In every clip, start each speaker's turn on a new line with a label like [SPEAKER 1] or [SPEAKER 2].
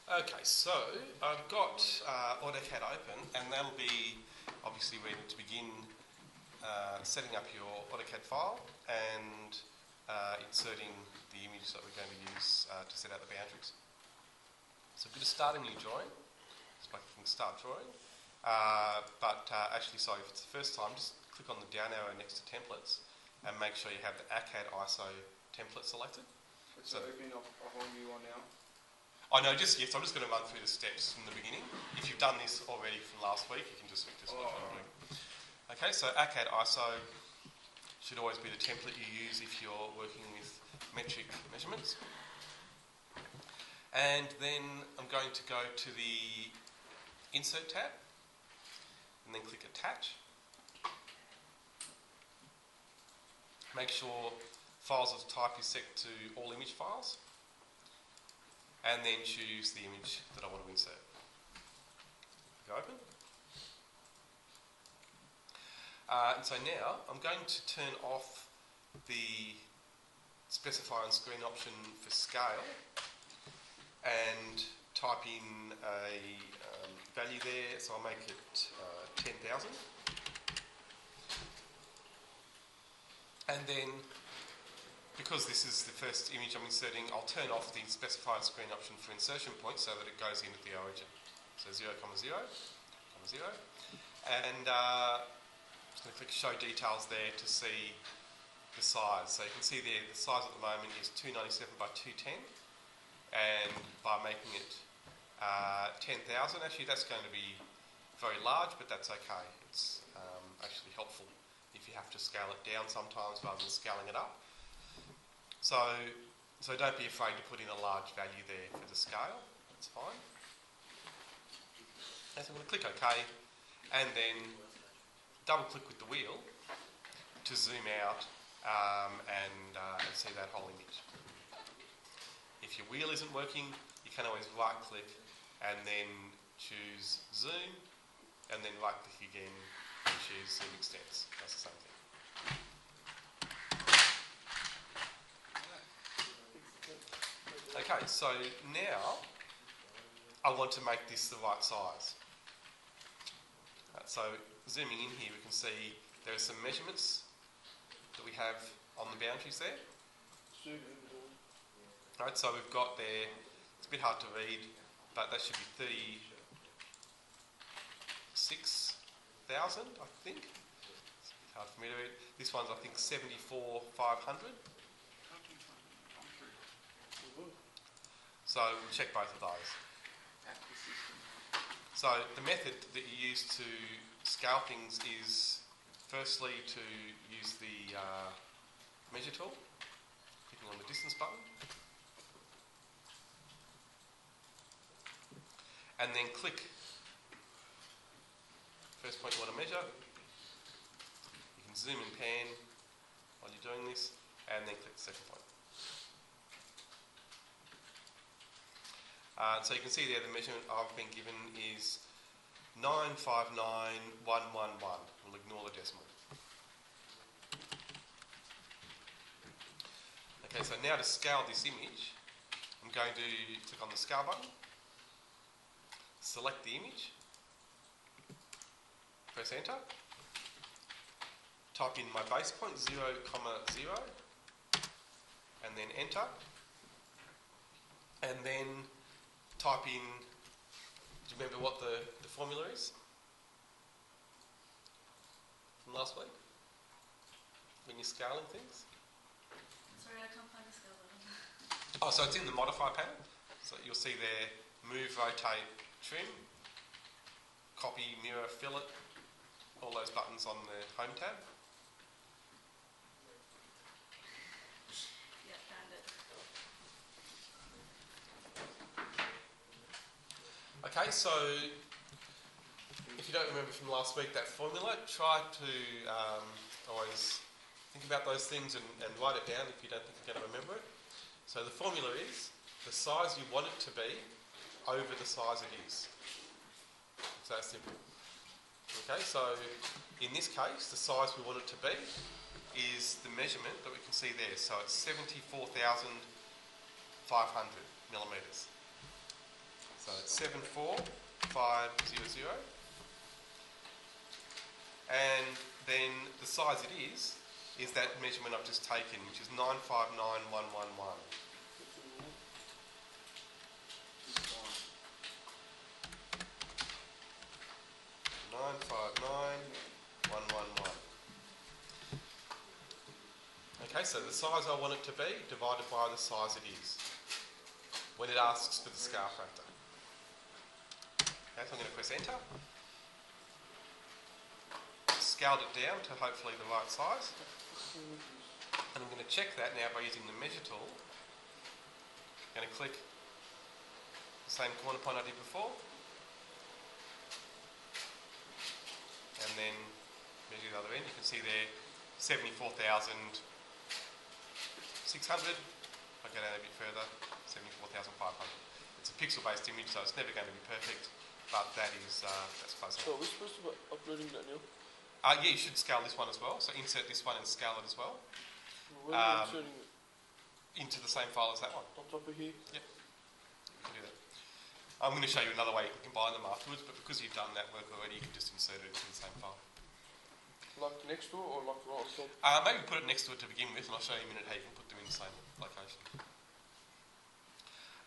[SPEAKER 1] Okay, so I've got AutoCAD open, and that'll be obviously ready to begin setting up your AutoCAD file and inserting the image that we're going to use to set out the boundaries. So I'm going to start a new drawing, so I can start drawing. Actually, sorry, if it's the first time, just click on the down arrow next to templates and make sure you have the ACAD ISO template selected.
[SPEAKER 2] So opening up a whole new one now?
[SPEAKER 1] Oh no, yes, I'm just going to run through the steps from the beginning. If you've done this already from last week, you can just watch what I'm doing. Okay, so ACAD ISO should always be the template you use if you're working with metric measurements. And then I'm going to go to the Insert tab and then click Attach. Make sure Files of type is set to all image files, and then choose the image that I want to insert. Go open. And so now I'm going to turn off the specify on screen option for scale and type in a value there, so I'll make it 10,000. And then, because this is the first image I'm inserting, I'll turn off the specify on screen option for insertion point so that it goes in at the origin. So 0, 0, 0. And I'm just going to click show details there to see the size. So you can see there the size at the moment is 297 by 210. And by making it 10,000, actually that's going to be very large, but that's okay. It's actually helpful if you have to scale it down sometimes rather than scaling it up. So don't be afraid to put in a large value there for the scale, that's fine. And so I'm going to click OK, and then double click with the wheel to zoom out and see that whole image. If your wheel isn't working, you can always right click and then choose zoom, and then right click again and choose zoom extents. That's the same thing. Okay, so now I want to make this the right size. So zooming in here, we can see there are some measurements that we have on the boundaries there. Right, so we've got there, it's a bit hard to read, but that should be 36,000, I think. It's a bit hard for me to read. This one's, I think, 74,500. So we'll check both of those. So the method that you use to scale things is firstly to use the measure tool, clicking on the distance button, and then click first point you want to measure. You can zoom and pan while you're doing this, and then click the second point. So you can see there the measurement I've been given is 959,111. We'll ignore the decimal. Okay, so now to scale this image, I'm going to click on the scale button, select the image, press enter, type in my base point 0, 0, and then enter, and then type in, do you remember what the formula is from last week when you're scaling things?
[SPEAKER 3] Sorry, I can't find the scale button.
[SPEAKER 1] Oh, so it's in the modify panel. So you'll see there, move, rotate, trim, copy, mirror, fillet, all those buttons on the home tab.
[SPEAKER 3] Yeah, found it.
[SPEAKER 1] Okay, so if you don't remember from last week that formula, try to always think about those things and write it down if you don't think you're going to remember it. So the formula is the size you want it to be over the size it is. It's that simple. Okay, so in this case, the size we want it to be is the measurement that we can see there. So it's 74,500 millimetres. So it's 74500. And then the size it is that measurement I've just taken, which is 959111.
[SPEAKER 2] This one.
[SPEAKER 1] 959111. Okay, so the size I want it to be divided by the size it is when it asks for the scale factor. Okay, so I'm going to press enter. Scaled it down to hopefully the right size. And I'm going to check that now by using the measure tool. I'm going to click the same corner point I did before. And then measure the other end. You can see there 74,600. If I go down a bit further, 74,500. It's a pixel-based image, so it's never going to be perfect, but that is that's close enough.
[SPEAKER 4] So are we supposed to be uploading that now?
[SPEAKER 1] Yeah, you should scale this one as well. So insert this one and scale it as well
[SPEAKER 4] Where are we inserting it?
[SPEAKER 1] into the same file as that one.
[SPEAKER 4] On top of here?
[SPEAKER 1] You can do that. I'm going to show you another way you can combine them afterwards, but because you've done that work already, you can just insert it into the same file.
[SPEAKER 4] Like next to it or like right on top?
[SPEAKER 1] Maybe put it next to it to begin with, and I'll show you in a minute how you can put them in the same location.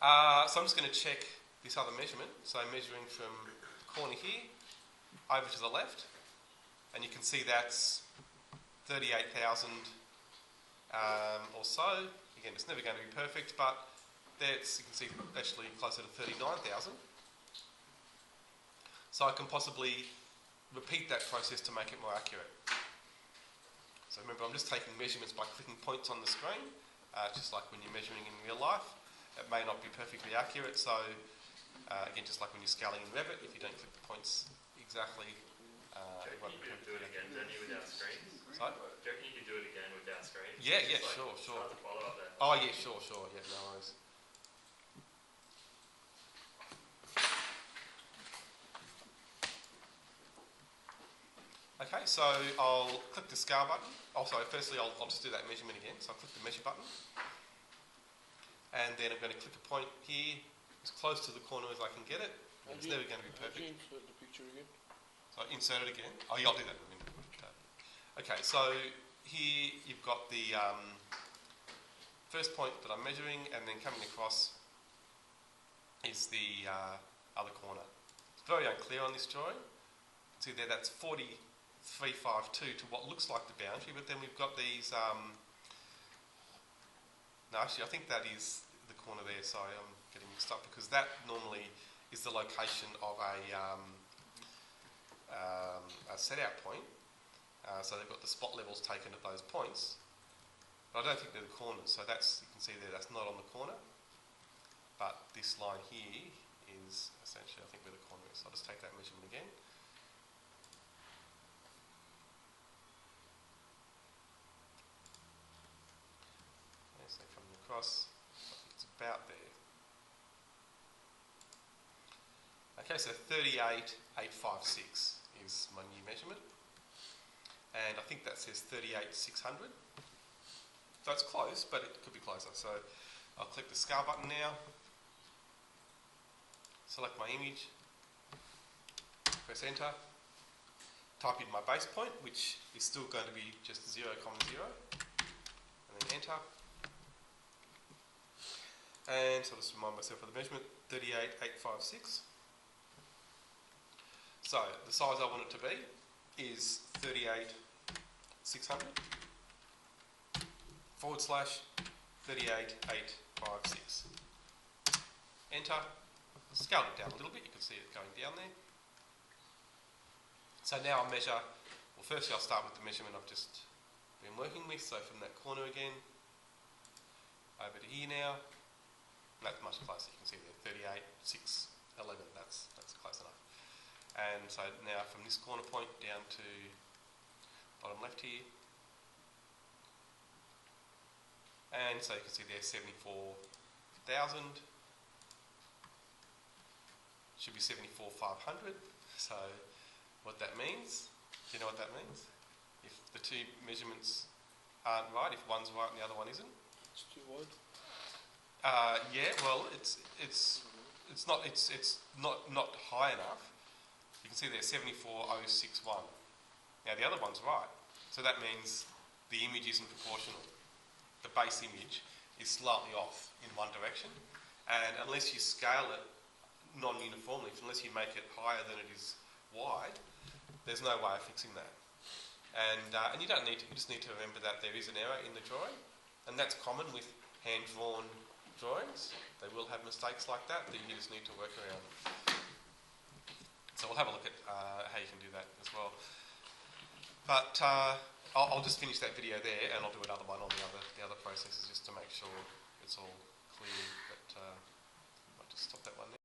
[SPEAKER 1] So I'm just going to check this other measurement. So measuring from the corner here over to the left, and you can see that's 38,000 or so. Again, it's never going to be perfect, but that's, you can see, actually closer to 39,000. So I can possibly repeat that process to make it more accurate. So remember, I'm just taking measurements by clicking points on the screen, just like when you're measuring in real life. It may not be perfectly accurate, so again, just like when you're scaling in Revit, if you don't click the points exactly, it won't be
[SPEAKER 5] do it again, don't you, without screens?
[SPEAKER 1] Sorry?
[SPEAKER 5] Do you reckon you could do it again without screens?
[SPEAKER 1] Yeah,
[SPEAKER 5] Just like
[SPEAKER 1] sure.
[SPEAKER 5] start the follow up there.
[SPEAKER 1] Oh yeah, sure, yeah, no worries. Okay, so I'll click the scale button. Oh, sorry, firstly I'll just do that measurement again. So I'll click the measure button. And then I'm going to click a point here, as close to the corner as I can get it. It's never going to be perfect.
[SPEAKER 4] Insert the picture again.
[SPEAKER 1] So insert it again. Oh yeah, I'll do that in a minute. Okay, so here you've got the first point that I'm measuring, and then coming across is the other corner. It's very unclear on this drawing. See there, that's 4352 to what looks like the boundary, but then we've got these. No, actually, I think that is the corner there. Sorry, I'm getting mixed up because that normally is the location of a set-out point. So they've got the spot levels taken at those points. But I don't think they're the corners. So that's, you can see there, that's not on the corner. But this line here is essentially, I think, where the corner is. So I'll just take that measurement again. Okay, so coming across, I think it's about there. Okay, so 38,856 is my new measurement. And I think that says 38,600. So it's close, but it could be closer. So I'll click the scale button now, select my image, press enter, type in my base point, which is still going to be just 0,0, and then enter. And so I'll just remind myself of the measurement, 38,856. So the size I want it to be is 38,600 / 38,856. Enter. Scale it down a little bit, you can see it going down there. So now I'll measure, well firstly I'll start with the measurement I've just been working with, so from that corner again, over to here now, and that's much closer, you can see there, 38,611, that's close enough. And so now from this corner point down to bottom left here, and so you can see there 74,000, should be 74,500. So what that means, do you know what that means? If the two measurements aren't right, if one's right and the other one isn't?
[SPEAKER 4] It's too wide.
[SPEAKER 1] Yeah, well, it's it's not high enough. You can see there 74061. Now the other one's right, so that means the image isn't proportional. The base image is slightly off in one direction, and unless you scale it non-uniformly, unless you make it higher than it is wide, there's no way of fixing that. And you don't need to. You just need to remember that there is an error in the drawing, and that's common with hand-drawn drawings. They will have mistakes like that you just need to work around. So we'll have a look at how you can do that as well. But I'll just finish that video there, and I'll do another one on the other processes just to make sure it's all clear. But I'll just stop that one there.